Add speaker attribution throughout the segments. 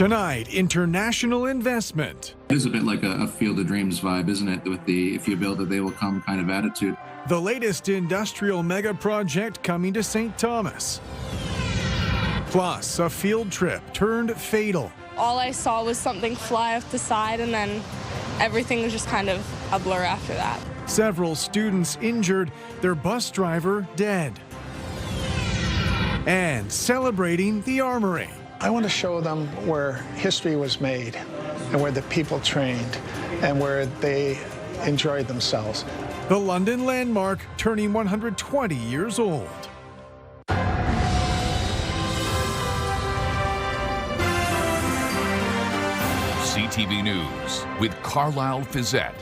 Speaker 1: Tonight, international investment.
Speaker 2: It is a bit like a Field of Dreams vibe, isn't it? With the if you build it, they will come kind of attitude.
Speaker 1: The latest industrial mega project coming to St. Thomas. Plus, a field trip turned fatal.
Speaker 3: All I saw was something fly off the side, and then everything was just kind of a blur after that.
Speaker 1: Several students injured, their bus driver dead. And celebrating the Armory.
Speaker 4: I want to show them where history was made and where the people trained and where they enjoyed themselves.
Speaker 1: The London landmark turning 120 years old.
Speaker 5: CTV News with Carlyle Fiset.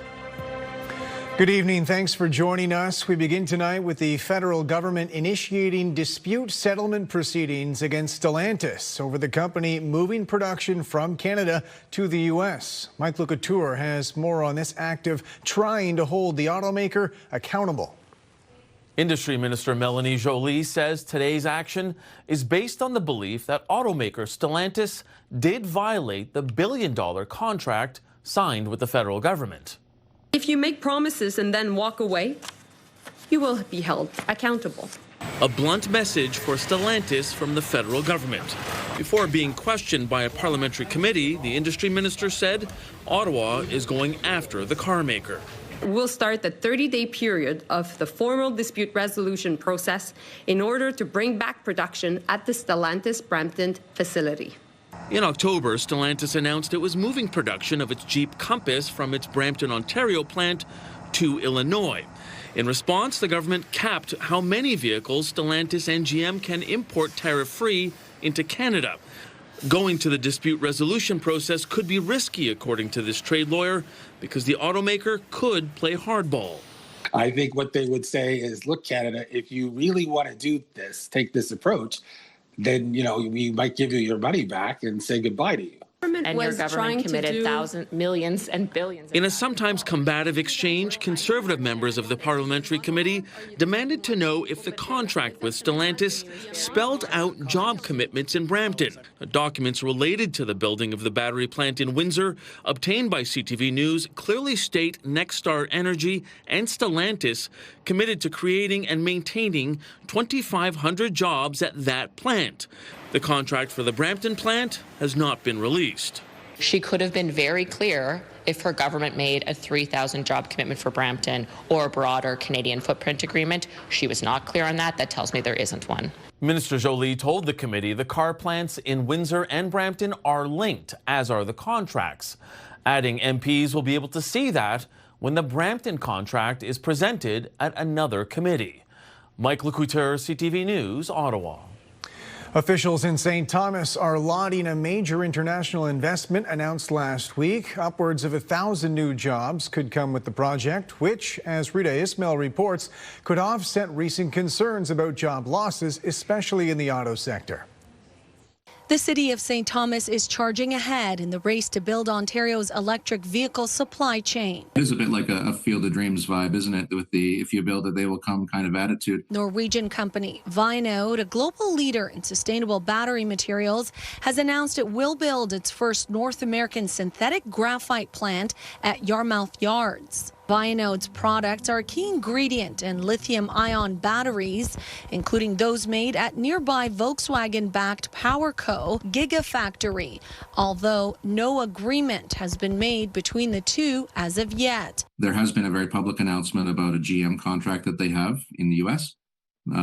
Speaker 1: Good evening. Thanks for joining us. We begin tonight with the federal government initiating dispute settlement proceedings against Stellantis over the company moving production from Canada to the U.S. Mike Couture has more on this act of trying to hold the automaker accountable.
Speaker 6: Industry Minister Melanie Joly says today's action is based on the belief that automaker Stellantis did violate the billion-dollar contract signed with the federal government.
Speaker 7: If you make promises and then walk away, you will be held accountable.
Speaker 6: A blunt message for Stellantis from the federal government. Before being questioned by a parliamentary committee, the industry minister said Ottawa is going after the car maker.
Speaker 7: We'll start the 30-day period of the formal dispute resolution process in order to bring back production at the Stellantis Brampton facility.
Speaker 6: In October, Stellantis announced it was moving production of its Jeep Compass from its Brampton, Ontario plant to Illinois. In response, the government capped how many vehicles Stellantis and GM can import tariff-free into Canada. Going to the dispute resolution process could be risky, according to this trade lawyer, because the automaker could play hardball.
Speaker 8: I think what they would say is, look, Canada, if you really want to do this, take this approach, then, we might give you your money back and say goodbye to you.
Speaker 9: And your government committed thousands, millions and billions.
Speaker 6: In a sometimes combative exchange, Conservative members of the parliamentary committee demanded to know if the contract with Stellantis spelled out job commitments in Brampton. Documents related to the building of the battery plant in Windsor, obtained by CTV News, clearly state Nexstar Energy and Stellantis committed to creating and maintaining 2,500 jobs at that plant. The contract for the Brampton plant has not been released.
Speaker 9: She could have been very clear if her government made a 3,000 job commitment for Brampton or a broader Canadian footprint agreement. She was not clear on that. That tells me there isn't one.
Speaker 6: Minister Joly told the committee the car plants in Windsor and Brampton are linked, as are the contracts. Adding MPs will be able to see that when the Brampton contract is presented at another committee. Mike Couture, CTV News, Ottawa.
Speaker 1: Officials in St. Thomas are lauding a major international investment announced last week. Upwards of 1,000 new jobs could come with the project, which, as Rita Ismail reports, could offset recent concerns about job losses, especially in the auto sector.
Speaker 10: The city of St. Thomas is charging ahead in the race to build Ontario's electric vehicle supply chain.
Speaker 2: It is a bit like a Field of Dreams vibe, isn't it? With the if you build it, they will come kind of attitude.
Speaker 10: Norwegian company Vinode, a global leader in sustainable battery materials, has announced it will build its first North American synthetic graphite plant at Yarmouth Yards. Vinode's products are a key ingredient in lithium-ion batteries, including those made at nearby Volkswagen-backed PowerCo Gigafactory, although no agreement has been made between the two as of yet.
Speaker 2: There has been a very public announcement about a GM contract that they have in the U.S.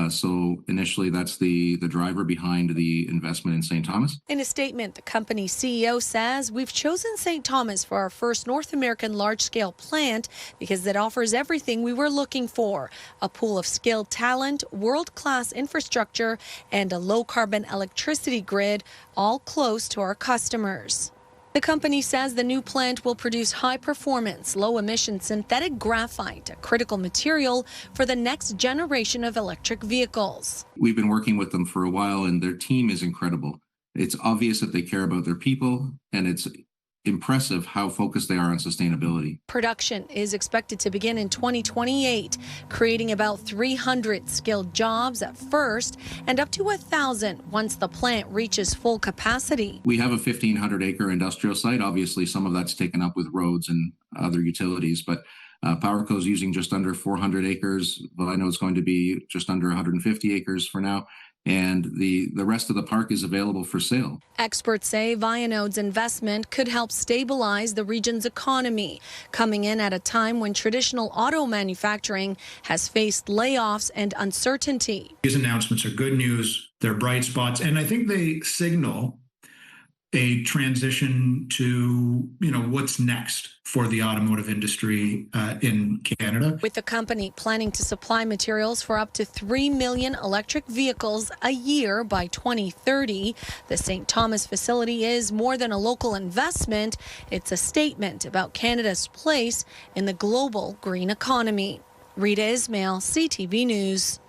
Speaker 2: So initially, that's the driver behind the investment in St. Thomas.
Speaker 10: In a statement, the company's CEO says, "We've chosen St. Thomas for our first North American large-scale plant because it offers everything we were looking for, a pool of skilled talent, world-class infrastructure, and a low-carbon electricity grid, all close to our customers." The company says the new plant will produce high-performance, low-emission synthetic graphite, a critical material for the next generation of electric vehicles.
Speaker 2: We've been working with them for a while, and their team is incredible. It's obvious that they care about their people, and it's impressive how focused they are on sustainability.
Speaker 10: Production is expected to begin in 2028, creating about 300 skilled jobs at first and up to 1,000 once the plant reaches full capacity.
Speaker 2: We have a 1,500-acre industrial site. Obviously, some of that's taken up with roads and other utilities, but PowerCo is using just under 400 acres. Well, I know it's going to be just under 150 acres for now. And the rest of the park is available for sale.
Speaker 10: Experts say Vianode's investment could help stabilize the region's economy, coming in at a time when traditional auto manufacturing has faced layoffs and uncertainty.
Speaker 11: These announcements are good news. They're bright spots, and I think they signal a transition to, what's next for the automotive industry in Canada.
Speaker 10: With the company planning to supply materials for up to 3 million electric vehicles a year by 2030, the St. Thomas facility is more than a local investment. It's a statement about Canada's place in the global green economy. Rita Ismail, CTV News.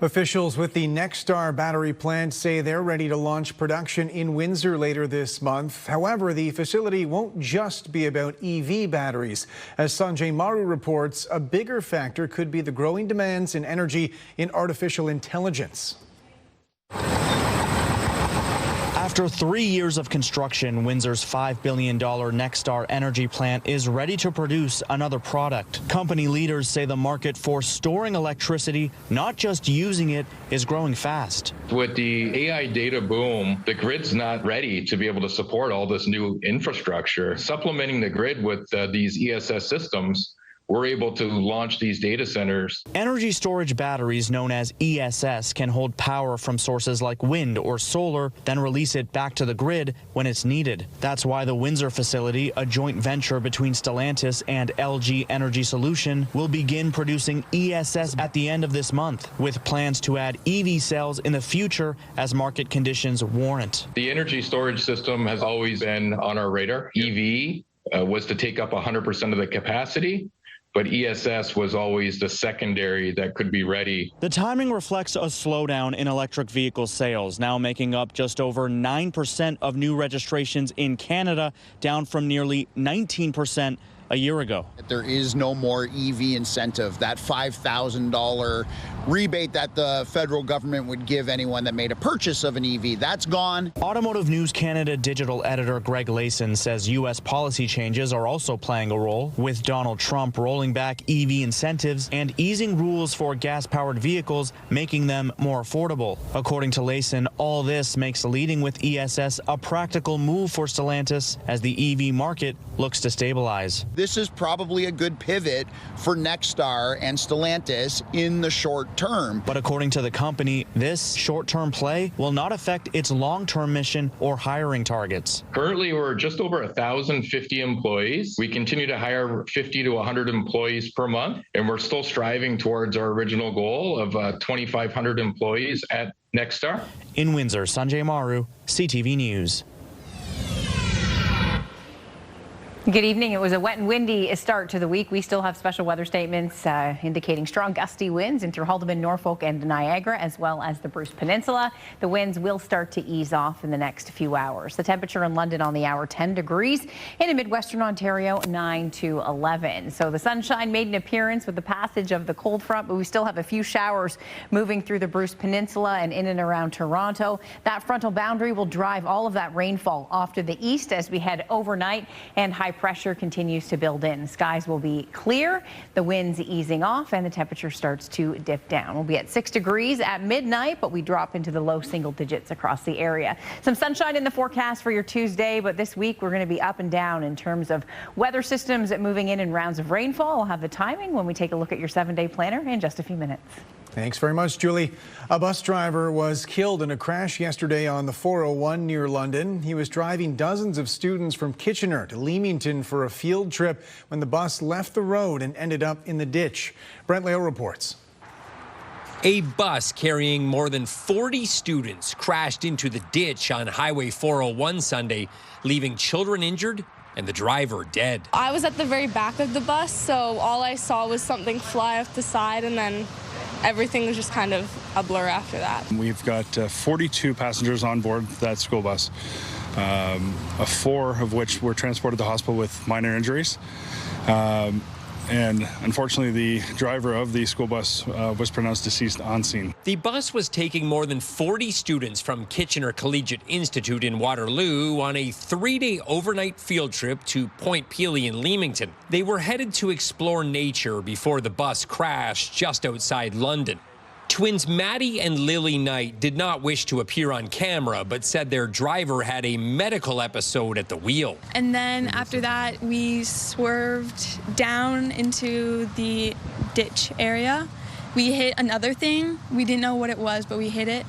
Speaker 1: Officials with the Nexstar battery plant say they're ready to launch production in Windsor later this month. However, the facility won't just be about EV batteries. As Sanjay Maru reports, a bigger factor could be the growing demands in energy in artificial intelligence.
Speaker 12: After 3 years of construction, Windsor's $5 billion Nexstar energy plant is ready to produce another product. Company leaders say the market for storing electricity, not just using it, is growing fast.
Speaker 13: With the AI data boom, the grid's not ready to be able to support all this new infrastructure. Supplementing the grid with these ESS systems, we're able to launch these data centers.
Speaker 12: Energy storage batteries known as ESS can hold power from sources like wind or solar, then release it back to the grid when it's needed. That's why the Windsor facility, a joint venture between Stellantis and LG Energy Solution, will begin producing ESS at the end of this month, with plans to add EV cells in the future as market conditions warrant.
Speaker 13: The energy storage system has always been on our radar. EV was to take up 100% of the capacity, but ESS was always the secondary that could be ready.
Speaker 12: The timing reflects a slowdown in electric vehicle sales, now making up just over 9% of new registrations in Canada, down from nearly 19% a year ago.
Speaker 14: There is no more EV incentive. That $5,000 rebate that the federal government would give anyone that made a purchase of an EV, that's gone.
Speaker 12: Automotive News Canada digital editor Greg Layson says U.S. policy changes are also playing a role, with Donald Trump rolling back EV incentives and easing rules for gas-powered vehicles, making them more affordable. According to Layson, all this makes leading with ESS a practical move for Stellantis as the EV market looks to stabilize.
Speaker 14: This is probably a good pivot for Nexstar and Stellantis in the short term.
Speaker 12: But according to the company, this short-term play will not affect its long-term mission or hiring targets.
Speaker 13: Currently, we're just over 1,050 employees. We continue to hire 50 to 100 employees per month, and we're still striving towards our original goal of 2,500 employees at Nexstar.
Speaker 12: In Windsor, Sanjay Maru, CTV News.
Speaker 15: Good evening. It was a wet and windy start to the week. We still have special weather statements indicating strong gusty winds in through Haldimand, Norfolk and Niagara, as well as the Bruce Peninsula. The winds will start to ease off in the next few hours. The temperature in London on the hour, 10 degrees. In Midwestern Ontario, 9 to 11. So the sunshine made an appearance with the passage of the cold front, but we still have a few showers moving through the Bruce Peninsula and in and around Toronto. That frontal boundary will drive all of that rainfall off to the east as we head overnight, and high pressure continues to build in. Skies will be clear, the winds easing off, and the temperature starts to dip down. We'll be at 6 degrees at midnight, but we drop into the low single digits across the area. Some sunshine in the forecast for your Tuesday, but this week we're going to be up and down in terms of weather systems moving in rounds of rainfall. We'll have the timing when we take a look at your 7-day planner in just a few minutes.
Speaker 1: Thanks very much, Julie. A bus driver was killed in a crash yesterday on the 401 near London. He was driving dozens of students from Kitchener to Leamington for a field trip when the bus left the road and ended up in the ditch. Brent Leo reports.
Speaker 16: A bus carrying more than 40 students crashed into the ditch on Highway 401 Sunday, leaving children injured and the driver dead.
Speaker 3: I was at the very back of the bus, so all I saw was something fly off the side, and then everything was just kind of a blur after that.
Speaker 17: We've got 42 passengers on board that school bus. 4 of which were transported to the hospital with minor injuries. And unfortunately, the driver of the school bus was pronounced deceased on scene.
Speaker 16: The bus was taking more than 40 students from Kitchener Collegiate Institute in Waterloo on a 3-day overnight field trip to Point Pelee in Leamington. They were headed to explore nature before the bus crashed just outside London. Twins Maddie and Lily Knight did not wish to appear on camera, but said their driver had a medical episode at the wheel.
Speaker 18: And then after that, we swerved down into the ditch area. We hit another thing. We didn't know what it was, but we hit it.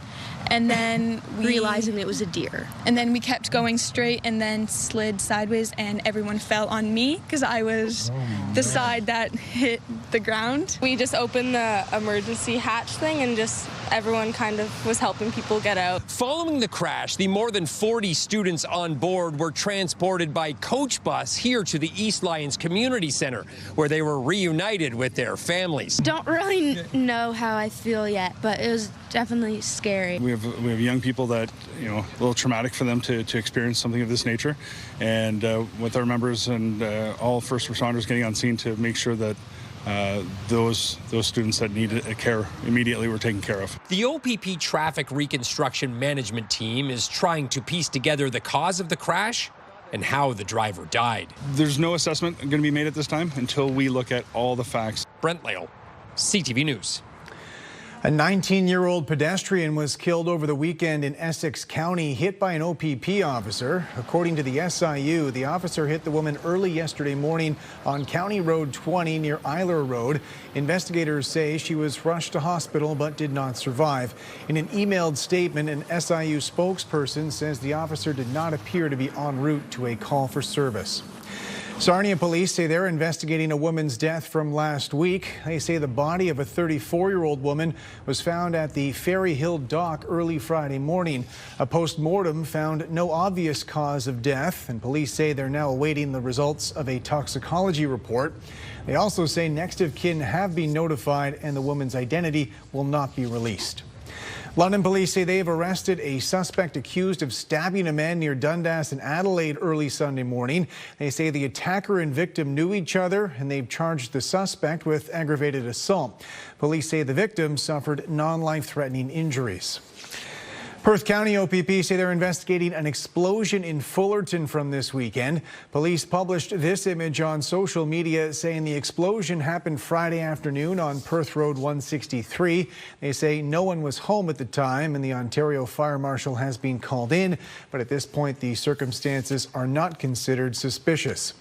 Speaker 18: And then
Speaker 19: realizing it was a deer.
Speaker 18: And then we kept going straight and then slid sideways, and everyone fell on me because I was the side that hit the ground.
Speaker 3: We just opened the emergency hatch thing and just everyone kind of was helping people get out.
Speaker 16: Following the crash, the more than 40 students on board were transported by coach bus here to the East Lyons Community Center, where they were reunited with their families.
Speaker 19: Don't really know how I feel yet, but it was definitely scary.
Speaker 17: We have young people that, a little traumatic for them to experience something of this nature, and with our members and all first responders getting on scene to make sure that those students that needed care immediately were taken care of.
Speaker 16: The OPP Traffic Reconstruction Management Team is trying to piece together the cause of the crash and how the driver died.
Speaker 17: There's no assessment going to be made at this time until we look at all the facts.
Speaker 16: Brent Lale, CTV News.
Speaker 1: A 19-year-old pedestrian was killed over the weekend in Essex County, hit by an OPP officer. According to the SIU, the officer hit the woman early yesterday morning on County Road 20 near Eiler Road. Investigators say she was rushed to hospital but did not survive. In an emailed statement, an SIU spokesperson says the officer did not appear to be en route to a call for service. Sarnia police say they're investigating a woman's death from last week. They say the body of a 34-year-old woman was found at the Ferry Hill dock early Friday morning. A post-mortem found no obvious cause of death, and police say they're now awaiting the results of a toxicology report. They also say next of kin have been notified and the woman's identity will not be released. London police say they have arrested a suspect accused of stabbing a man near Dundas and Adelaide early Sunday morning. They say the attacker and victim knew each other, and they've charged the suspect with aggravated assault. Police say the victim suffered non-life-threatening injuries. Perth County OPP say they're investigating an explosion in Fullerton from this weekend. Police published this image on social media saying the explosion happened Friday afternoon on Perth Road 163. They say no one was home at the time and the Ontario Fire Marshal has been called in, but at this point the circumstances are not considered suspicious.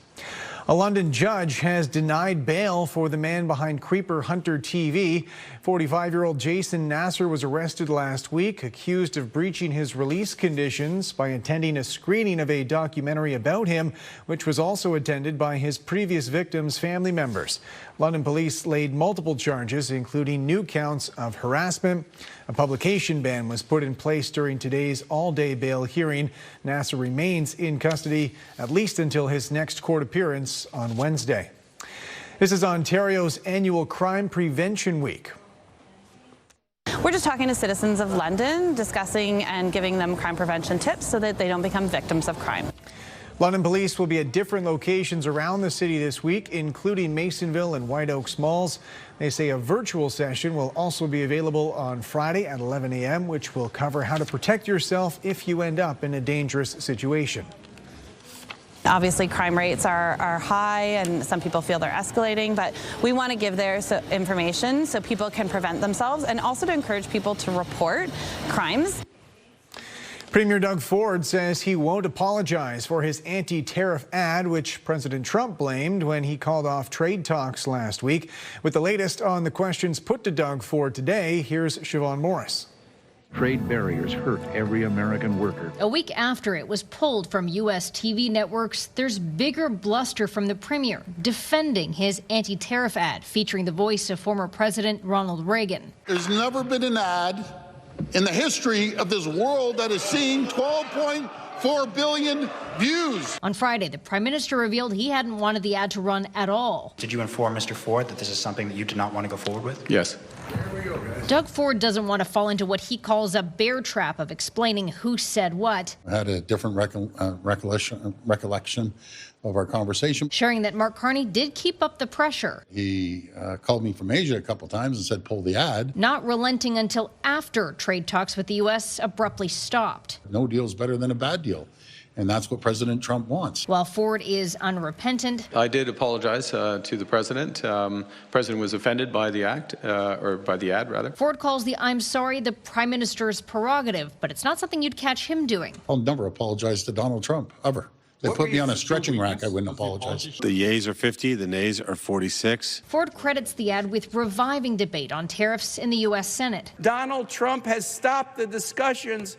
Speaker 1: A London judge has denied bail for the man behind Creeper Hunter TV. 45-year-old Jason Nasser was arrested last week, accused of breaching his release conditions by attending a screening of a documentary about him, which was also attended by his previous victims' family members. London police laid multiple charges, including new counts of harassment. A publication ban was put in place during today's all-day bail hearing. Nasser remains in custody at least until his next court appearance on Wednesday. This is Ontario's annual Crime Prevention Week.
Speaker 20: We're just talking to citizens of London, discussing and giving them crime prevention tips so that they don't become victims of crime.
Speaker 1: London police will be at different locations around the city this week, including Masonville and White Oaks malls. They say a virtual session will also be available on Friday at 11 a.m., which will cover how to protect yourself if you end up in a dangerous situation.
Speaker 20: Obviously, crime rates are high and some people feel they're escalating, but we want to give their information so people can prevent themselves and also to encourage people to report crimes.
Speaker 1: Premier Doug Ford says he won't apologize for his anti-tariff ad, which President Trump blamed when he called off trade talks last week. With the latest on the questions put to Doug Ford today, here's Siobhan Morris.
Speaker 21: Trade barriers hurt every American worker.
Speaker 22: A week after it was pulled from U.S. TV networks, there's bigger bluster from the premier defending his anti-tariff ad featuring the voice of former President Ronald Reagan.
Speaker 23: There's never been an ad in the history of this world that has seen 12.4 billion views.
Speaker 22: On Friday, the Prime Minister revealed he hadn't wanted the ad to run at all.
Speaker 24: Did you inform Mr. Ford that this is something that you did not want to go forward with?
Speaker 23: Yes.
Speaker 22: Doug Ford doesn't want to fall into what he calls a bear trap of explaining who said what.
Speaker 23: I had a different recollection of our conversation.
Speaker 22: Sharing that Mark Carney did keep up the pressure.
Speaker 23: He called me from Asia a couple times and said, pull the ad.
Speaker 22: Not relenting until after trade talks with the U.S. abruptly stopped.
Speaker 23: No deal's better than a bad deal. And that's what President Trump wants.
Speaker 22: While Ford is unrepentant.
Speaker 4: I did apologize to the president. President was offended by the act, or by the ad, rather.
Speaker 22: Ford calls the "I'm sorry" the prime minister's prerogative, but it's not something you'd catch him doing.
Speaker 23: I'll never apologize to Donald Trump, ever. They put me on a stretching rack, I wouldn't apologize.
Speaker 5: The yeas are 50, the nays are 46.
Speaker 22: Ford credits the ad with reviving debate on tariffs in the U.S. Senate.
Speaker 7: Donald Trump has stopped the discussions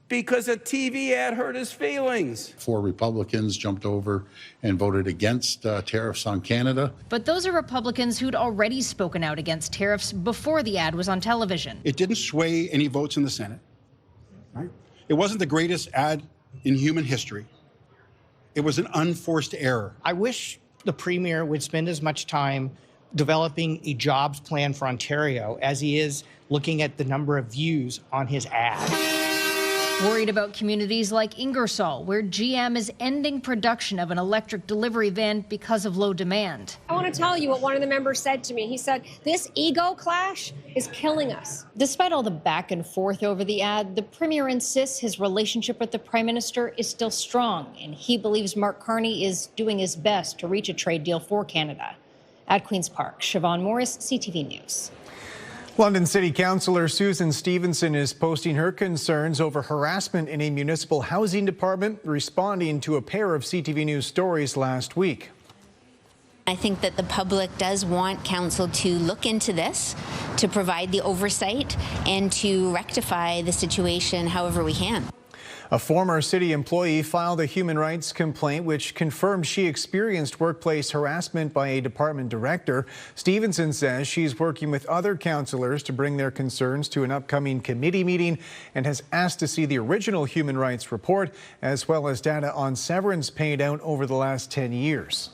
Speaker 7: because a TV ad hurt his feelings.
Speaker 23: 4 Republicans jumped over and voted against tariffs on Canada.
Speaker 22: But those are Republicans who'd already spoken out against tariffs before the ad was on television.
Speaker 24: It didn't sway any votes in the Senate. Right? It wasn't the greatest ad in human history. It was an unforced error.
Speaker 25: I wish the Premier would spend as much time developing a jobs plan for Ontario as he is looking at the number of views on his ad.
Speaker 22: Worried about communities like Ingersoll, where GM is ending production of an electric delivery van because of low demand.
Speaker 26: I want to tell you what one of the members said to me. He said, this ego clash is killing us.
Speaker 22: Despite all the back and forth over the ad, the Premier insists his relationship with the Prime Minister is still strong, and he believes Mark Carney is doing his best to reach a trade deal for Canada. At Queen's Park, Siobhan Morris, CTV News.
Speaker 1: London City Councillor Susan Stevenson is posting her concerns over harassment in a municipal housing department, responding to a pair of CTV News stories last week.
Speaker 27: I think that the public does want council to look into this, to provide the oversight, and to rectify the situation however we can.
Speaker 1: A former city employee filed a human rights complaint which confirmed she experienced workplace harassment by a department director. Stevenson says she's working with other councillors to bring their concerns to an upcoming committee meeting and has asked to see the original human rights report as well as data on severance paid out over the last 10 years.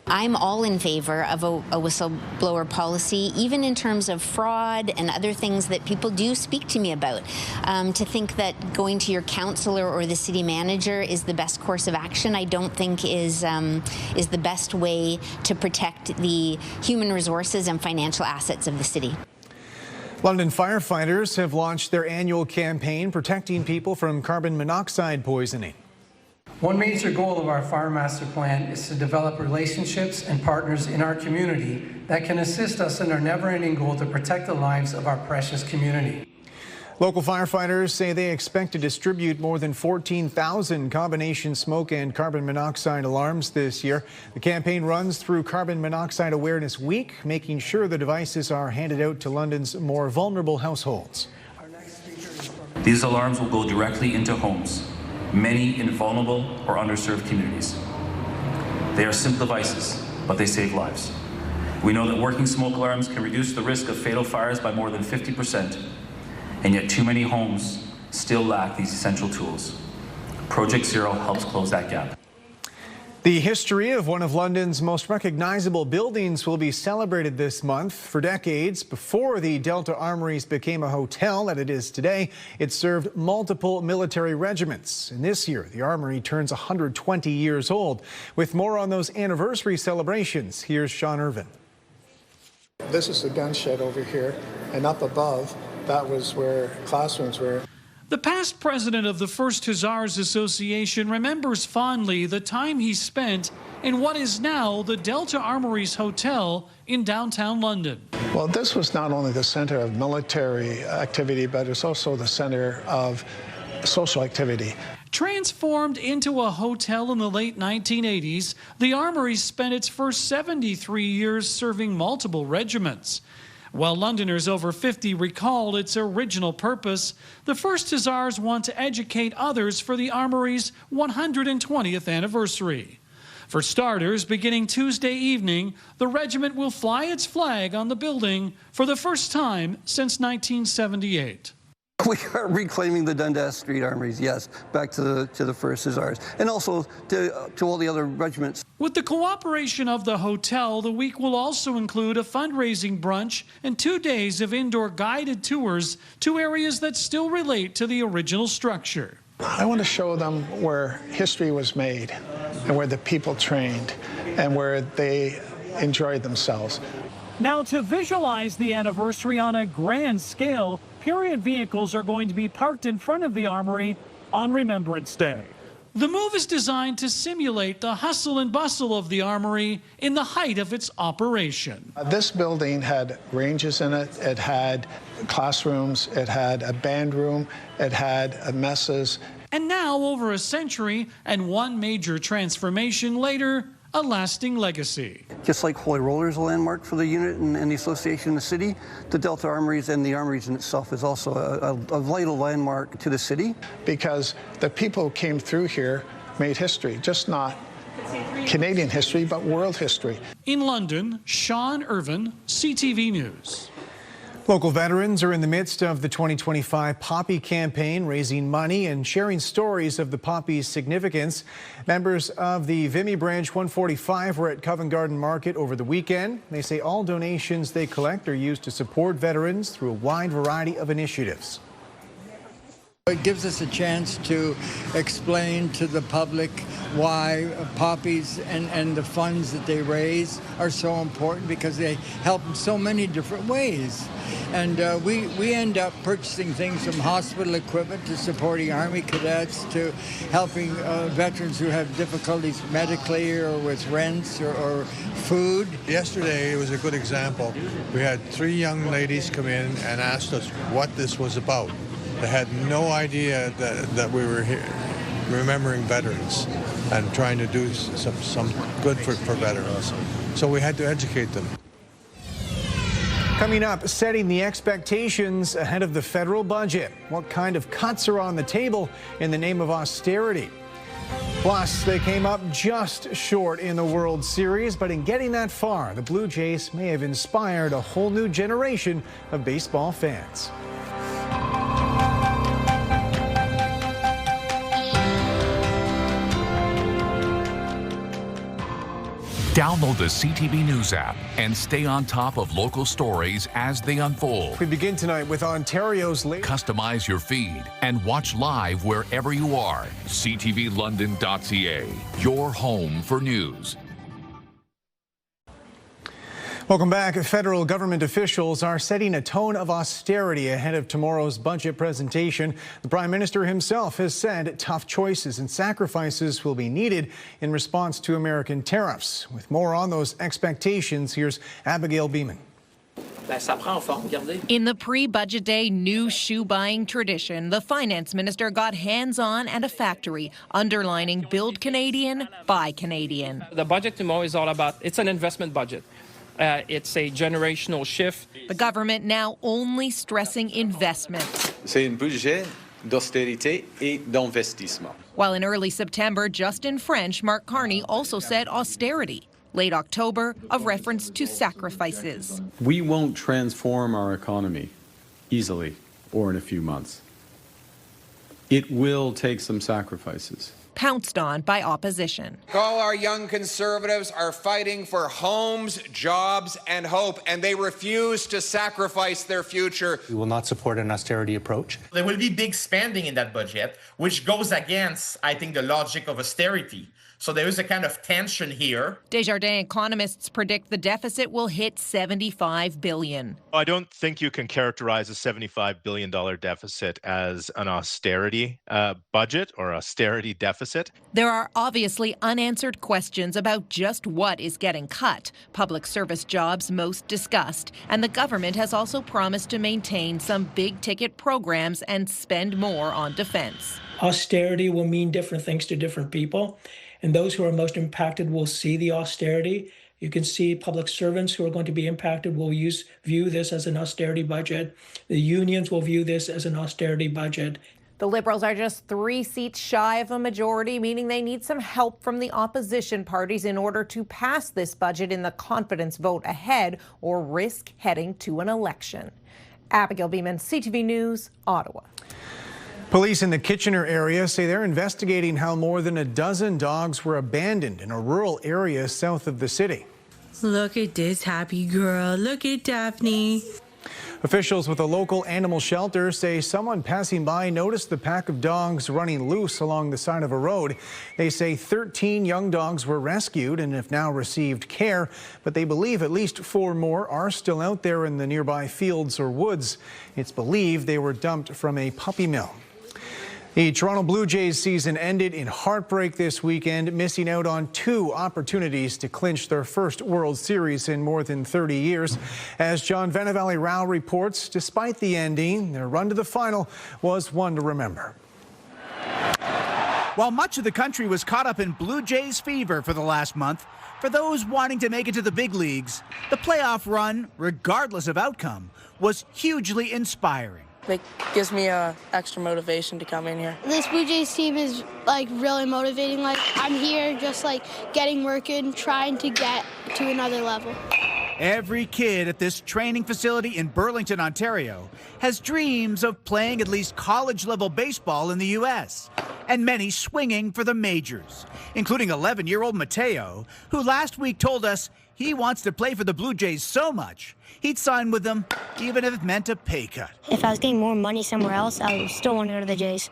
Speaker 27: I'm all in favor of a whistleblower policy, even in terms of fraud and other things that people do speak to me about. To think that going to your councillor or the city manager is the best course of action, I don't think is the best way to protect the human resources and financial assets of the city.
Speaker 1: London firefighters have launched their annual campaign protecting people from carbon monoxide poisoning.
Speaker 28: One major goal of our Fire Master Plan is to develop relationships and partners in our community that can assist us in our never-ending goal to protect the lives of our precious community.
Speaker 1: Local firefighters say they expect to distribute more than 14,000 combination smoke and carbon monoxide alarms this year. The campaign runs through Carbon Monoxide Awareness Week, making sure the devices are handed out to London's more vulnerable households.
Speaker 29: These alarms will go directly into homes, many in vulnerable or underserved communities. They are simple devices, but they save lives. We know that working smoke alarms can reduce the risk of fatal fires by more than 50%, and yet too many homes still lack these essential tools. Project Zero helps close that gap.
Speaker 1: The history of one of London's most recognizable buildings will be celebrated this month. For decades, before the Delta Armories became a hotel that it is today, it served multiple military regiments. And this year, the Armory turns 120 years old. With more on those anniversary celebrations, here's Sean Irvin.
Speaker 30: This is the gun shed over here, and up above, that was where classrooms were.
Speaker 31: The past president of the 1st Hussars Association remembers fondly the time he spent in what is now the Delta Armories Hotel in downtown London.
Speaker 30: Well, this was not only the center of military activity, but it's also the center of social activity.
Speaker 31: Transformed into a hotel in the late 1980s, the Armory spent its first 73 years serving multiple regiments. While Londoners over 50 recalled its original purpose, the 1st Hussars want to educate others for the Armory's 120th anniversary. For starters, beginning Tuesday evening, the regiment will fly its flag on the building for the first time since 1978.
Speaker 2: We are reclaiming the Dundas Street Armories, yes, back to the first as ours, and also to all the other regiments.
Speaker 31: With the cooperation of the hotel, the week will also include a fundraising brunch and 2 days of indoor guided tours to areas that still relate to the original structure.
Speaker 30: I want to show them where history was made and where the people trained and where they enjoyed themselves.
Speaker 31: Now, to visualize the anniversary on a grand scale, period vehicles are going to be parked in front of the Armory on Remembrance Day. The move is designed to simulate the hustle and bustle of the Armory in the height of its operation.
Speaker 30: This building had ranges in it, it had classrooms, it had a band room, it had messes.
Speaker 31: And now, over a century and one major transformation later, a lasting legacy.
Speaker 2: Just like Holy Roller is a landmark for the unit and the association in the city, the Delta Armories and the Armories in itself is also a vital landmark to the city.
Speaker 30: Because the people who came through here made history, just not Canadian history, but world history.
Speaker 31: In London, Sean Irvin, CTV News.
Speaker 1: Local veterans are in the midst of the 2025 Poppy campaign, raising money and sharing stories of the poppy's significance. Members of the Vimy Branch 145 were at Covent Garden Market over the weekend. They say all donations they collect are used to support veterans through a wide variety of initiatives.
Speaker 6: It gives us a chance to explain to the public why poppies and the funds that they raise are so important, because they help in so many different ways. And we end up purchasing things from hospital equipment to supporting Army cadets to helping veterans who have difficulties medically or with rents or food.
Speaker 8: Yesterday, it was a good example. We had 3 young ladies come in and asked us what this was about. They had no idea that we were here remembering veterans and trying to do some good for veterans. So we had to educate them.
Speaker 1: Coming up, setting the expectations ahead of the federal budget. What kind of cuts are on the table in the name of austerity? Plus, they came up just short in the World Series, but in getting that far, the Blue Jays may have inspired a whole new generation of baseball fans.
Speaker 9: Download the CTV News app and stay on top of local stories as they unfold.
Speaker 1: We begin tonight with Ontario's latest.
Speaker 9: Customize your feed and watch live wherever you are. CTVLondon.ca, your home for news.
Speaker 1: Welcome back. Federal government officials are setting a tone of austerity ahead of tomorrow's budget presentation. The Prime Minister himself has said tough choices and sacrifices will be needed in response to American tariffs. With more on those expectations, here's Abigail Beeman.
Speaker 10: In the pre-budget day new shoe buying tradition, the finance minister got hands-on at a factory, underlining build Canadian, buy Canadian.
Speaker 11: The budget tomorrow is all about, it's an investment budget. It's a generational shift.
Speaker 10: The government now only stressing investment.
Speaker 4: C'est un budget d'austérité et d'investissement.
Speaker 10: While in early September, just in French, Mark Carney also said austerity. Late October, a reference to sacrifices.
Speaker 4: We won't transform our economy easily or in a few months. It will take some sacrifices.
Speaker 10: Pounced on by opposition.
Speaker 12: All our young Conservatives are fighting for homes, jobs, and hope, and they refuse to sacrifice their future.
Speaker 13: We will not support an austerity approach.
Speaker 14: There will be big spending in that budget, which goes against, I think, the logic of austerity. So there is a kind of tension here.
Speaker 10: Desjardins economists predict the deficit will hit $75 billion.
Speaker 15: I don't think you can characterize a $75 billion deficit as an austerity budget or austerity deficit.
Speaker 10: There are obviously unanswered questions about just what is getting cut. Public service jobs most discussed. And the government has also promised to maintain some big-ticket programs and spend more on defense.
Speaker 18: Austerity will mean different things to different people. And those who are most impacted will see the austerity. You can see public servants who are going to be impacted will view this as an austerity budget. The unions will view this as an austerity budget.
Speaker 10: The Liberals are just 3 seats shy of a majority, meaning they need some help from the opposition parties in order to pass this budget in the confidence vote ahead or risk heading to an election. Abigail Beeman, CTV News, Ottawa.
Speaker 1: Police in the Kitchener area say they're investigating how more than a dozen dogs were abandoned in a rural area south of the city.
Speaker 3: Look at this happy girl. Look at Daphne.
Speaker 1: Officials with a local animal shelter say someone passing by noticed the pack of dogs running loose along the side of a road. They say 13 young dogs were rescued and have now received care, but they believe at least 4 more are still out there in the nearby fields or woods. It's believed they were dumped from a puppy mill. The Toronto Blue Jays season ended in heartbreak this weekend, missing out on 2 opportunities to clinch their first World Series in more than 30 years. As John Venavalley-Rao reports, despite the ending, their run to the final was one to remember.
Speaker 5: While much of the country was caught up in Blue Jays fever for the last month, for those wanting to make it to the big leagues, the playoff run, regardless of outcome, was hugely inspiring.
Speaker 7: It gives me extra motivation to come in here.
Speaker 16: This Blue Jays team is really motivating. I'm here just getting working, trying to get to another level.
Speaker 5: Every kid at this training facility in Burlington, Ontario, has dreams of playing at least college-level baseball in the U.S., and many swinging for the majors, including 11-year-old Mateo, who last week told us he wants to play for the Blue Jays so much he'd sign with them, even if it meant a pay cut.
Speaker 16: If I was getting more money somewhere else, I would still want to go to the Jays.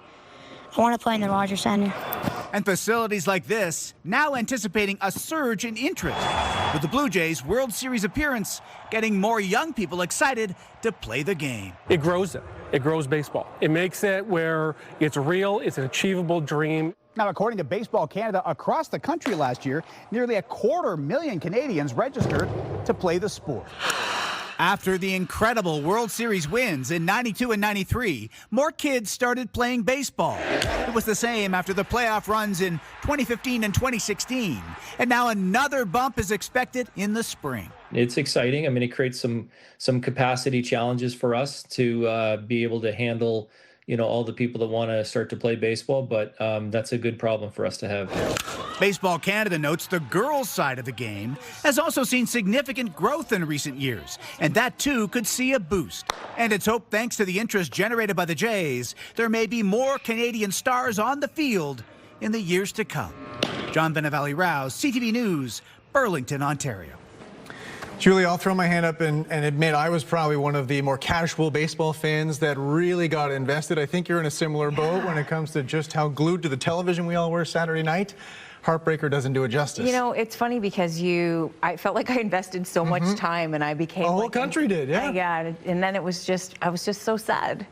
Speaker 16: I want to play in the Rogers Center.
Speaker 5: And facilities like this now anticipating a surge in interest, with the Blue Jays' World Series appearance getting more young people excited to play the game.
Speaker 17: It grows it. It grows baseball. It makes it where it's real, it's an achievable dream.
Speaker 19: Now, according to Baseball Canada, across the country last year, nearly 250,000 Canadians registered to play the sport.
Speaker 5: After the incredible World Series wins in '92 and '93, more kids started playing baseball. It was the same after the playoff runs in 2015 and 2016. And now another bump is expected in the spring.
Speaker 20: It's exciting. I mean, it creates some capacity challenges for us to be able to handle, all the people that want to start to play baseball, but that's a good problem for us to have.
Speaker 5: Baseball Canada notes the girls' side of the game has also seen significant growth in recent years, and that too could see a boost. And it's hoped, thanks to the interest generated by the Jays, there may be more Canadian stars on the field in the years to come. John Venavalley-Rao, CTV News, Burlington, Ontario.
Speaker 1: Julie, I'll throw my hand up and admit I was probably one of the more casual baseball fans that really got invested. I think you're in a similar boat when it comes to just how glued to the television we all were Saturday night. Heartbreaker doesn't do it justice.
Speaker 21: It's funny because I felt like I invested so much time and I became
Speaker 1: the whole country did, yeah.
Speaker 21: Yeah, and then I was just so sad.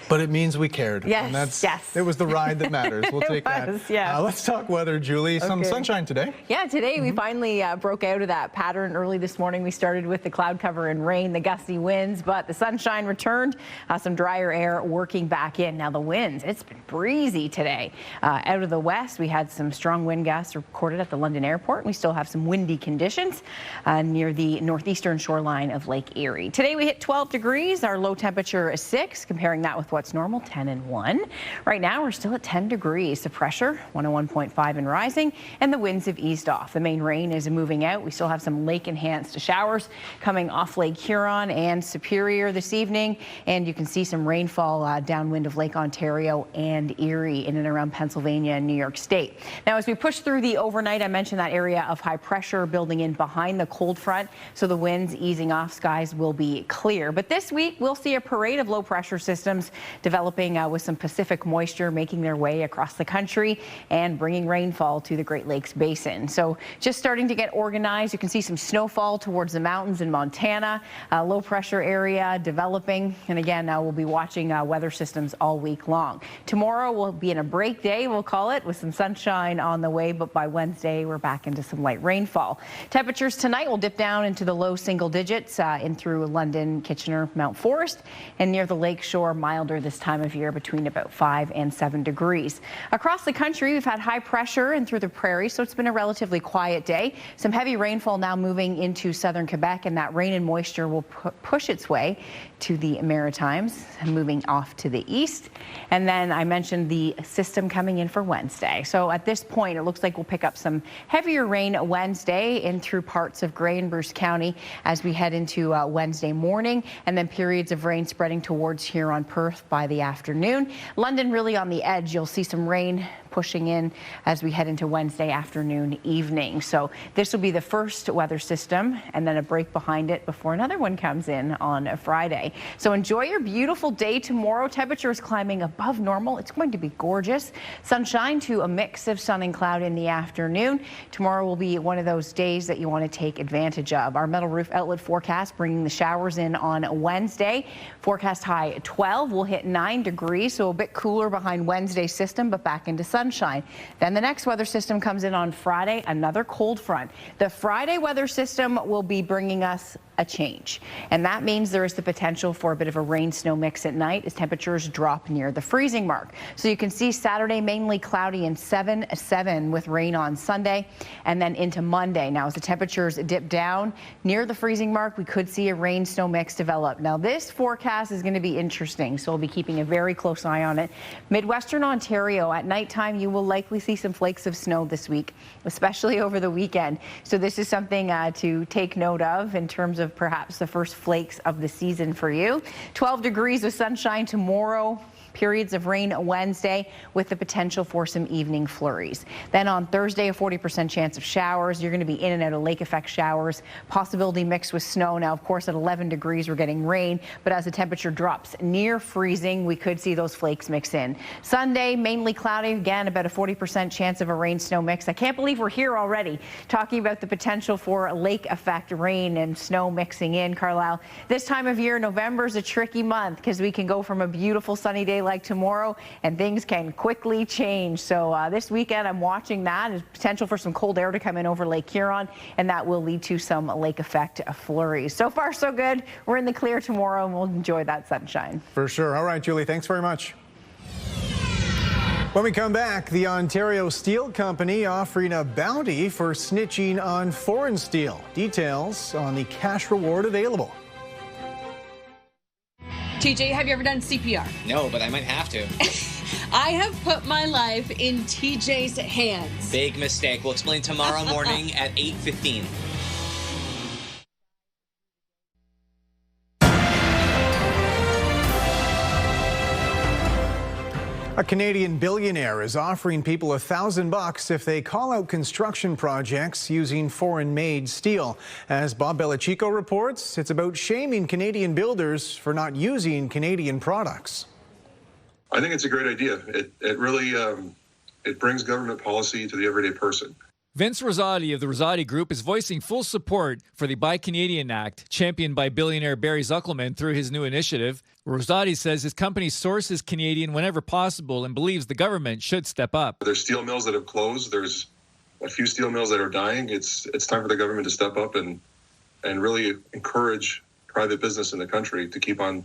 Speaker 1: But it means we cared.
Speaker 21: Yes,
Speaker 1: and it was the ride that matters. We'll take that.
Speaker 21: Yeah.
Speaker 1: Let's talk weather, Julie. Some sunshine today.
Speaker 21: Yeah, today we finally broke out of that pattern. Early this morning we started with the cloud cover and rain, the gusty winds, but the sunshine returned, some drier air working back in. Now the winds, it's been breezy today. Out of the west, we had some strong wind gusts recorded at the London airport. We still have some windy conditions near the northeastern shoreline of Lake Erie. Today we hit 12 degrees. Our low temperature is 6, comparing that with what's normal, 10 and 1. Right now we're still at 10 degrees. The pressure, 101.5 and rising, and the winds have eased off. The main rain is moving out. We still have some lake-enhanced showers coming off Lake Huron and Superior this evening, and you can see some rainfall downwind of Lake Ontario and Erie in and around Pennsylvania and New York State. Now, as we push through the overnight, I mentioned that area of high pressure building in behind the cold front, so the winds easing off, skies will be clear. But this week, we'll see a parade of low pressure systems developing with some Pacific moisture making their way across the country and bringing rainfall to the Great Lakes Basin. So just starting to get organized. You can see some snowfall towards the mountains in Montana, low pressure area developing. And again, we'll be watching weather systems all week long. Tomorrow will be in a break day, we'll call it, with some sunshine on the way, but by Wednesday, we're back into some light rainfall. Temperatures tonight will dip down into the low single digits in through London, Kitchener, Mount Forest, and near the lake shore, milder this time of year, between about 5 and 7 degrees. Across the country, we've had high pressure and through the prairie, so it's been a relatively quiet day. Some heavy rainfall now moving into southern Quebec, and that rain and moisture will push its way to the Maritimes, moving off to the east. And then I mentioned the system coming in for Wednesday. So at this point, it looks looks like we'll pick up some heavier rain Wednesday in through parts of Grey and Bruce County as we head into Wednesday morning, and then periods of rain spreading towards Huron, Perth by the afternoon. London really on the edge. You'll see some rain pushing in as we head into Wednesday afternoon, evening. So this will be the first weather system and then a break behind it before another one comes in on a Friday. So enjoy your beautiful day tomorrow. Temperatures climbing above normal. It's going to be gorgeous. Sunshine to a mix of sun and cloud in the afternoon. Tomorrow will be one of those days that you want to take advantage of. Our Metal Roof Outlet forecast bringing the showers in on Wednesday. Forecast high 12. We'll hit 9 degrees, so a bit cooler behind Wednesday's system, but back into sunshine. Then the next weather system comes in on Friday, another cold front. The Friday weather system will be bringing us a change, and that means there is the potential for a bit of a rain-snow mix at night as temperatures drop near the freezing mark. So you can see Saturday mainly cloudy and 7 with rain on Sunday, and then into Monday. Now as the temperatures dip down near the freezing mark, we could see a rain-snow mix develop. Now this forecast is going to be interesting, so we'll be keeping a very close eye on it. Midwestern Ontario, at nighttime you will likely see some flakes of snow this week, especially over the weekend. So this is something to take note of in terms of perhaps the first flakes of the season for you. 12 degrees with sunshine tomorrow. Periods of rain Wednesday with the potential for some evening flurries. Then on Thursday, a 40% chance of showers. You're going to be in and out of lake effect showers. Possibility mixed with snow. Now, of course, at 11 degrees, we're getting rain, but as the temperature drops near freezing, we could see those flakes mix in. Sunday, mainly cloudy. Again, about a 40% chance of a rain-snow mix. I can't believe we're here already talking about the potential for lake effect rain and snow mixing in, Carlyle. This time of year, November is a tricky month because we can go from a beautiful sunny day like tomorrow and things can quickly change. So this weekend I'm watching that. There's potential for some cold air to come in over Lake Huron, and that will lead to some lake effect flurries. So far so good. We're in the clear tomorrow and we'll enjoy that sunshine.
Speaker 1: For sure. All right, Julie, thanks very much. When we come back, the Ontario Steel Company offering a bounty for snitching on foreign steel. Details on the cash reward available.
Speaker 2: TJ, have you ever done CPR?
Speaker 22: No, but I might have to.
Speaker 2: I have put my life in TJ's hands.
Speaker 22: Big mistake. We'll explain tomorrow morning at 8:15.
Speaker 1: A Canadian billionaire is offering people $1,000 if they call out construction projects using foreign-made steel. As Bob Belichico reports, it's about shaming Canadian builders for not using Canadian products.
Speaker 23: I think it's a great idea. It really it brings government policy to the everyday person.
Speaker 24: Vince Rosati of the Rosati Group is voicing full support for the Buy Canadian Act, championed by billionaire Barry Zuckelman through his new initiative. Rosati says his company sources Canadian whenever possible and believes the government should step up.
Speaker 23: There's steel mills that have closed. There's a few steel mills that are dying. It's time for the government to step up and really encourage private business in the country to keep on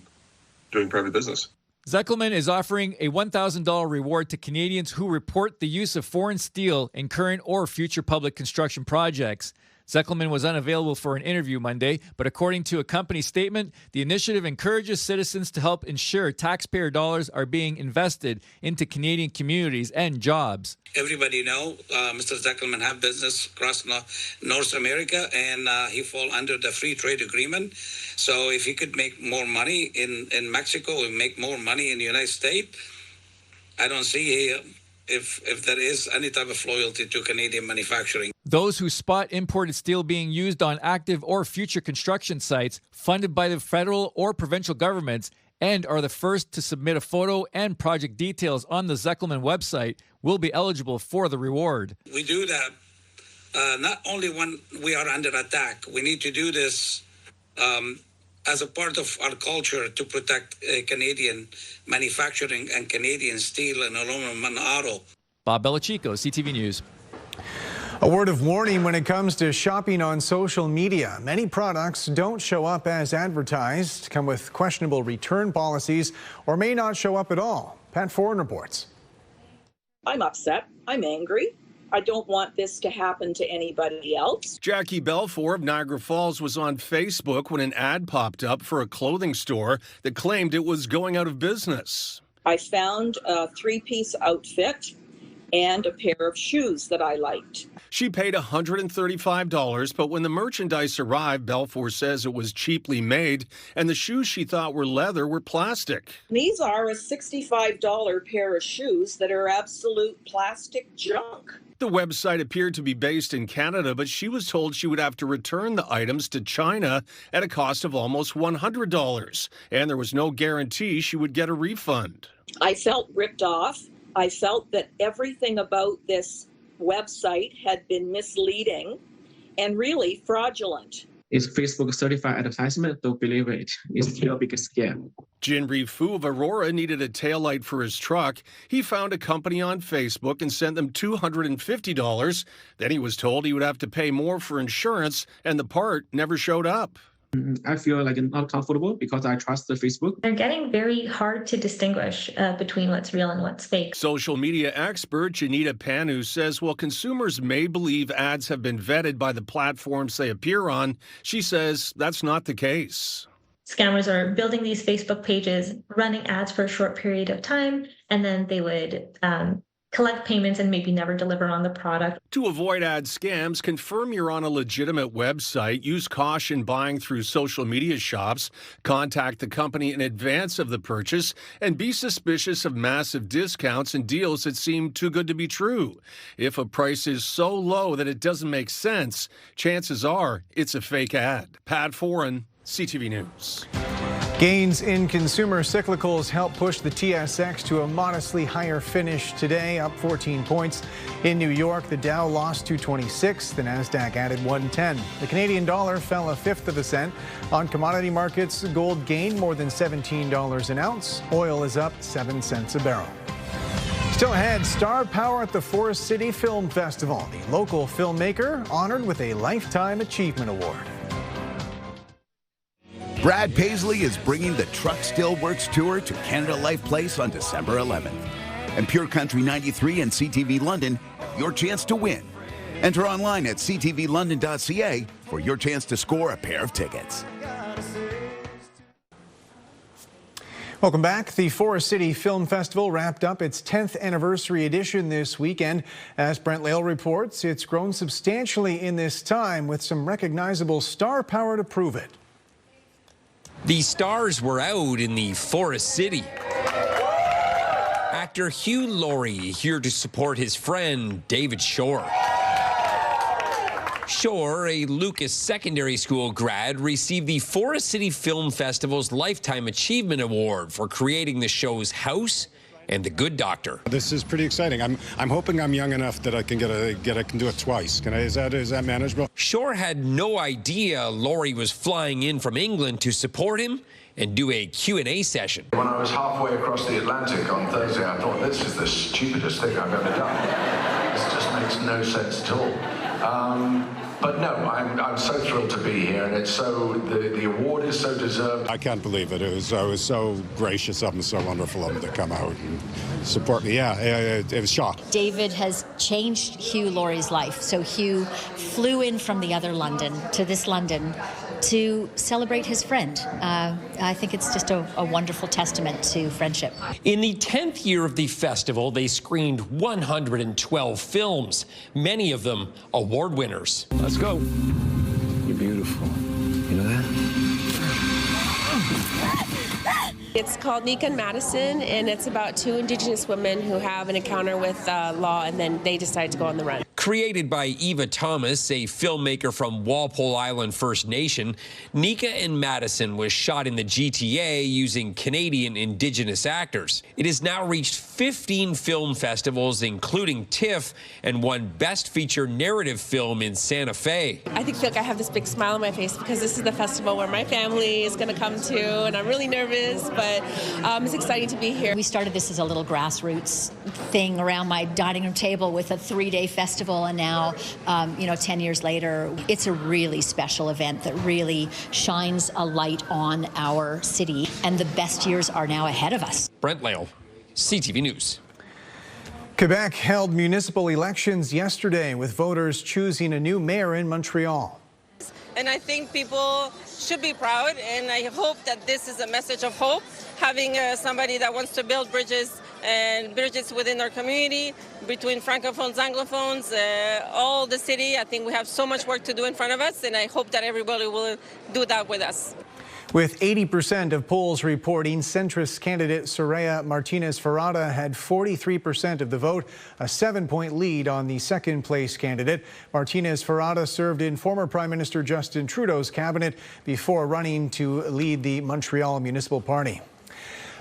Speaker 23: doing private business.
Speaker 24: Zuckelman is offering a $1,000 reward to Canadians who report the use of foreign steel in current or future public construction projects. Zuckelman was unavailable for an interview Monday, but according to a company statement, the initiative encourages citizens to help ensure taxpayer dollars are being invested into Canadian communities and jobs.
Speaker 25: Everybody know Mr. Zuckelman have business across North America, and he fall under the free trade agreement. So if he could make more money in Mexico and make more money in the United States, I don't see if there is any type of loyalty to Canadian manufacturing.
Speaker 24: Those who spot imported steel being used on active or future construction sites funded by the federal or provincial governments and are the first to submit a photo and project details on the Zuckelman website will be eligible for the reward.
Speaker 25: We do that not only when we are under attack. We need to do this as a part of our culture to protect Canadian manufacturing and Canadian steel and aluminum and auto.
Speaker 24: Bob Belichico, CTV News.
Speaker 1: A word of warning when it comes to shopping on social media. Many products don't show up as advertised, come with questionable return policies, or may not show up at all. Pat Foran reports.
Speaker 26: I'm upset. I'm angry. I don't want this to happen to anybody else.
Speaker 27: Jackie Belfour of Niagara Falls was on Facebook when an ad popped up for a clothing store that claimed it was going out of business.
Speaker 26: I found a 3-piece outfit and a pair of shoes that I liked.
Speaker 27: She paid $135, but when the merchandise arrived, Balfour says it was cheaply made, and the shoes she thought were leather were plastic.
Speaker 26: These are a $65 pair of shoes that are absolute plastic junk.
Speaker 27: The website appeared to be based in Canada, but she was told she would have to return the items to China at a cost of almost $100, and there was no guarantee she would get a refund.
Speaker 26: I felt ripped off. I felt that everything about this website had been misleading and really fraudulent.
Speaker 4: It's Facebook certified advertisement. Don't believe it. It's still a big scam.
Speaker 27: Jinri Fu of Aurora needed a taillight for his truck. He found a company on Facebook and sent them $250. Then he was told he would have to pay more for insurance, and the part never showed up.
Speaker 4: I feel like not comfortable because I trust the Facebook.
Speaker 6: They're getting very hard to distinguish between what's real and what's fake.
Speaker 27: Social media expert Janita Panu says while consumers may believe ads have been vetted by the platforms they appear on, she says that's not the case.
Speaker 6: Scammers are building these Facebook pages, running ads for a short period of time, and then they would collect payments and maybe never deliver on the product.
Speaker 27: To avoid ad scams, confirm you're on a legitimate website, use caution buying through social media shops, contact the company in advance of the purchase, and be suspicious of massive discounts and deals that seem too good to be true. If a price is so low that it doesn't make sense, chances are it's a fake ad. Pat Foran, CTV News.
Speaker 1: Gains in consumer cyclicals help push the TSX to a modestly higher finish today, up 14 points. In New York, the Dow lost 226, the Nasdaq added 110. The Canadian dollar fell a fifth of a cent. On commodity markets, gold gained more than $17 an ounce. Oil is up 7 cents a barrel. Still ahead, star power at the Forest City Film Festival. The local filmmaker honored with a Lifetime Achievement Award.
Speaker 8: Brad Paisley is bringing the Truck Still Works Tour to Canada Life Place on December 11th. And Pure Country 93 and CTV London, your chance to win. Enter online at ctvlondon.ca for your chance to score a pair of tickets.
Speaker 1: Welcome back. The Forest City Film Festival wrapped up its 10th anniversary edition this weekend. As Brent Lail reports, it's grown substantially in this time with some recognizable star power to prove it.
Speaker 9: The stars were out in the Forest City. Actor Hugh Laurie here to support his friend David Shore. Shore, a Lucas Secondary School grad, received the Forest City Film Festival's Lifetime Achievement Award for creating the show's house and The Good Doctor.
Speaker 11: This is pretty exciting. I'm hoping I'm young enough that I can can do it twice. Is that manageable?
Speaker 9: Shore had no idea Laurie was flying in from England to support him and do a Q&A session.
Speaker 12: When I was halfway across the Atlantic on Thursday, I thought, this is the stupidest thing I've ever done. This just makes no sense at all. But no, I'm so thrilled to be here, and it's so the award is so deserved.
Speaker 11: I can't believe it. I was so gracious of them, so wonderful of them to come out and support me. Yeah, it was shocked.
Speaker 13: David has changed Hugh Laurie's life. So Hugh flew in from the other London to this London to celebrate his friend. I think it's just a wonderful testament to friendship.
Speaker 9: In the 10th year of the festival, they screened 112 films, many of them award winners. Let's go.
Speaker 12: You're beautiful. You know that?
Speaker 28: It's called Nika and Madison, and it's about two Indigenous women who have an encounter with law, and then they decide to go on the run.
Speaker 9: Created by Eva Thomas, a filmmaker from Walpole Island First Nation, Nika and Madison was shot in the GTA using Canadian Indigenous actors. It has now reached 15 film festivals, including TIFF, and won Best Feature Narrative Film in Santa Fe.
Speaker 28: I feel like I have this big smile on my face because this is the festival where my family is going to come to, and I'm really nervous, but it's exciting to be here.
Speaker 13: We started this as a little grassroots thing around my dining room table with a 3-day festival, and now, 10 years later, it's a really special event that really shines a light on our city, and the best years are now ahead of us.
Speaker 9: Brent Lail, CTV News.
Speaker 1: Quebec held municipal elections yesterday with voters choosing a new mayor in Montreal.
Speaker 29: And I think people should be proud, and I hope that this is a message of hope, having somebody that wants to build bridges and bridges within our community, between Francophones, Anglophones, all the city. I think we have so much work to do in front of us, and I hope that everybody will do that with us.
Speaker 1: With 80% of polls reporting centrist candidate Soraya Martinez-Ferrada had 43% of the vote, a 7-point lead on the second-place candidate. Martinez-Ferrada served in former Prime Minister Justin Trudeau's cabinet before running to lead the Montreal Municipal Party.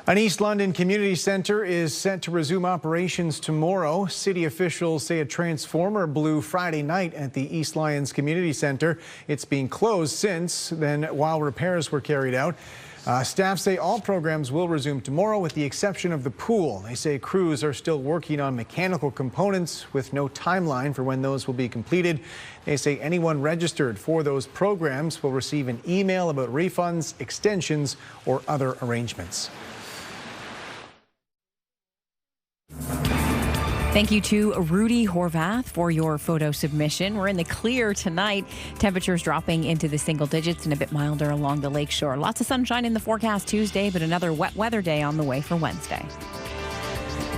Speaker 1: An East London community centre is set to resume operations tomorrow. City officials say a transformer blew Friday night at the East Lyons Community Centre. It's been closed since then while repairs were carried out. Staff say all programs will resume tomorrow with the exception of the pool. They say crews are still working on mechanical components with no timeline for when those will be completed. They say anyone registered for those programs will receive an email about refunds, extensions, or other arrangements.
Speaker 21: Thank you to Rudy Horvath for your photo submission. We're in the clear tonight. Temperatures dropping into the single digits and a bit milder along the lakeshore. Lots of sunshine in the forecast Tuesday, but another wet weather day on the way for Wednesday.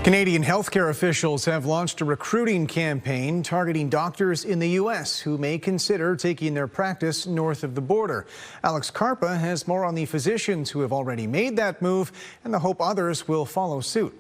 Speaker 1: Canadian healthcare officials have launched a recruiting campaign targeting doctors in the U.S. who may consider taking their practice north of the border. Alex Karpa has more on the physicians who have already made that move and the hope others will follow suit.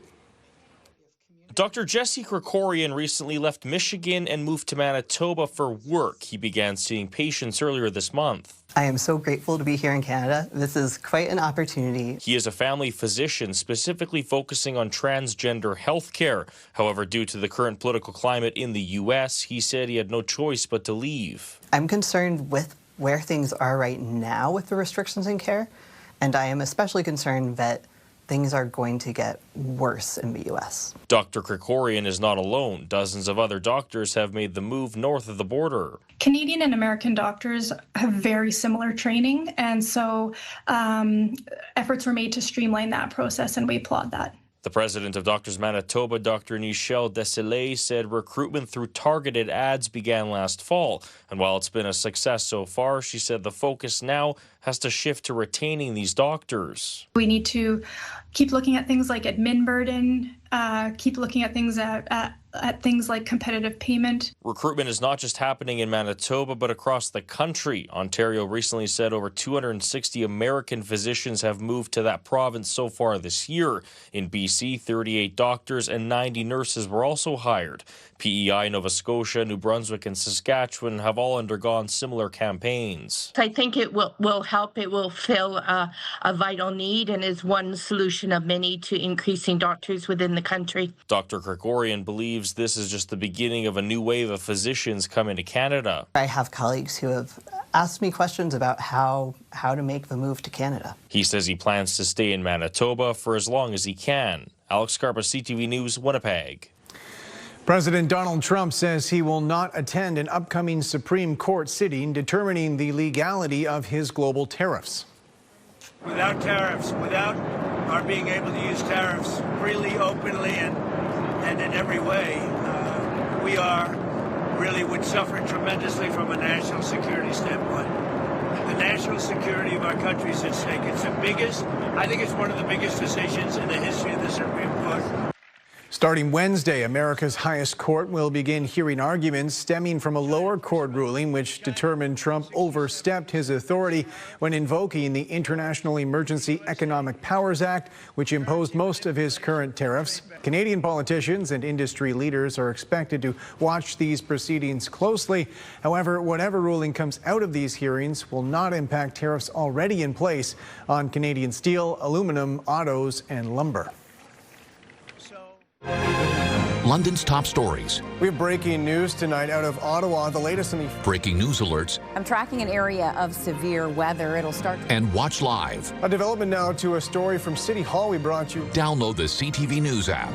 Speaker 3: Dr. Jesse Krikorian recently left Michigan and moved to Manitoba for work. He began seeing patients earlier this month.
Speaker 7: I am so grateful to be here in Canada. This is quite an opportunity.
Speaker 3: He is a family physician specifically focusing on transgender health care. However, due to the current political climate in the U.S., he said he had no choice but to leave.
Speaker 7: I'm concerned with where things are right now with the restrictions in care, and I am especially concerned that things are going to get worse in the U.S.
Speaker 3: Dr. Krikorian is not alone. Dozens of other doctors have made the move north of the border.
Speaker 10: Canadian and American doctors have very similar training, and so efforts were made to streamline that process, and we applaud that.
Speaker 3: The president of Doctors Manitoba, Dr. Nichelle Desilets, said recruitment through targeted ads began last fall. And while it's been a success so far, she said the focus now has to shift to retaining these doctors.
Speaker 10: We need to keep looking at things like admin burden, keep looking at things things like competitive payment.
Speaker 3: Recruitment is not just happening in Manitoba, but across the country. Ontario recently said over 260 American physicians have moved to that province so far this year. In BC, 38 doctors and 90 nurses were also hired. PEI, Nova Scotia, New Brunswick, and Saskatchewan have all undergone similar campaigns.
Speaker 14: I think it will help. It will fill a vital need and is one solution of many to increasing doctors within the country.
Speaker 3: Dr. Krikorian believes this is just the beginning of a new wave of physicians coming to Canada.
Speaker 7: I have colleagues who have asked me questions about how to make the move to Canada.
Speaker 3: He says he plans to stay in Manitoba for as long as he can. Alex Karpa, CTV News, Winnipeg.
Speaker 1: President Donald Trump says he will not attend an upcoming Supreme Court sitting determining the legality of his global tariffs.
Speaker 15: Without tariffs, without our being able to use tariffs freely, openly, and in every way, we would suffer tremendously from a national security standpoint. The national security of our country is at stake. I think it's one of the biggest decisions in the history of the Supreme Court.
Speaker 1: Starting Wednesday, America's highest court will begin hearing arguments stemming from a lower court ruling which determined Trump overstepped his authority when invoking the International Emergency Economic Powers Act, which imposed most of his current tariffs. Canadian politicians and industry leaders are expected to watch these proceedings closely. However, whatever ruling comes out of these hearings will not impact tariffs already in place on Canadian steel, aluminum, autos, and lumber.
Speaker 16: London's top stories.
Speaker 1: We have breaking news tonight out of Ottawa. The latest in the
Speaker 16: breaking news alerts.
Speaker 21: I'm tracking an area of severe weather. It'll start.
Speaker 16: And watch live.
Speaker 1: A development now to a story from City Hall we brought you.
Speaker 16: Download the CTV News app.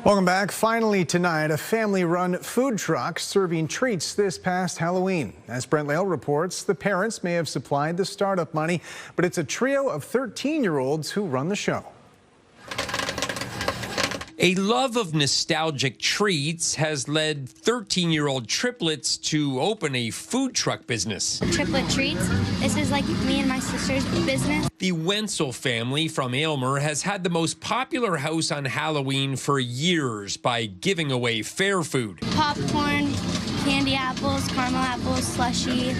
Speaker 1: Welcome back. Finally tonight, a family-run food truck serving treats this past Halloween. As Brent Lail reports, the parents may have supplied the startup money, but it's a trio of 13-year-olds who run the show.
Speaker 9: A love of nostalgic treats has led 13-year-old Triplets to open a food truck business.
Speaker 2: Triplet Treats. This is like me and my sister's business.
Speaker 9: The Windsor family from Aylmer has had the most popular house on Halloween for years by giving away fair food.
Speaker 2: Popcorn, candy apples, caramel apples, slushy,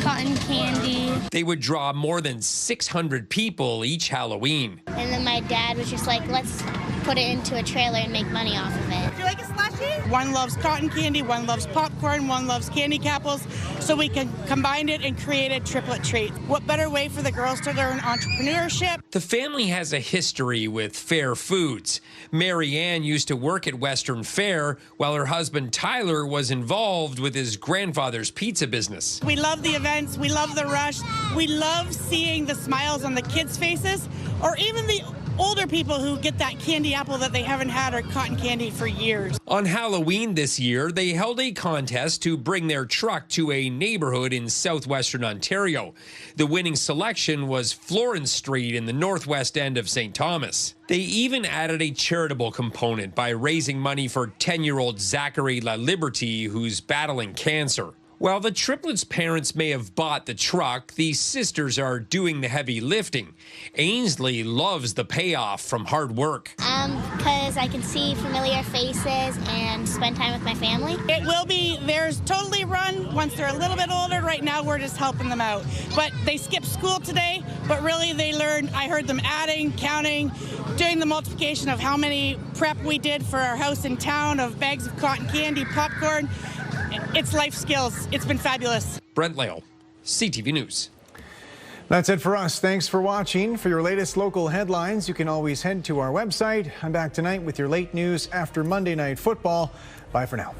Speaker 2: cotton candy.
Speaker 9: They would draw more than 600 people each Halloween.
Speaker 2: And then my dad was just like, let's put it into a trailer and make money off of it.
Speaker 5: Do you like a slushie? One loves cotton candy, one loves popcorn, one loves candy apples, so we can combine it and create a triplet treat. What better way for the girls to learn entrepreneurship?
Speaker 9: The family has a history with fair foods. Mary Ann used to work at Western Fair, while her husband Tyler was involved with his grandfather's pizza business.
Speaker 5: We love the events, we love the rush, we love seeing the smiles on the kids' faces, or even the older people who get that candy apple that they haven't had or cotton candy for years.
Speaker 9: On Halloween this year, they held a contest to bring their truck to a neighborhood in southwestern Ontario. The winning selection was Florence Street in the northwest end of St. Thomas. They even added a charitable component by raising money for 10-year-old Zachary La Liberty, who's battling cancer. While the triplets' parents may have bought the truck, the sisters are doing the heavy lifting. Ainsley loves the payoff from hard work.
Speaker 2: Because I can see familiar faces and spend time with my family.
Speaker 5: It will be theirs totally run once they're a little bit older. Right now, we're just helping them out. But they skipped school today, but really they learned, I heard them adding, counting, doing the multiplication of how many prep we did for our house in town of bags of cotton candy, popcorn. It's life skills. It's been fabulous.
Speaker 9: Brent Lale, CTV News.
Speaker 1: That's it for us. Thanks for watching. For your latest local headlines, you can always head to our website. I'm back tonight with your late news after Monday Night Football. Bye for now.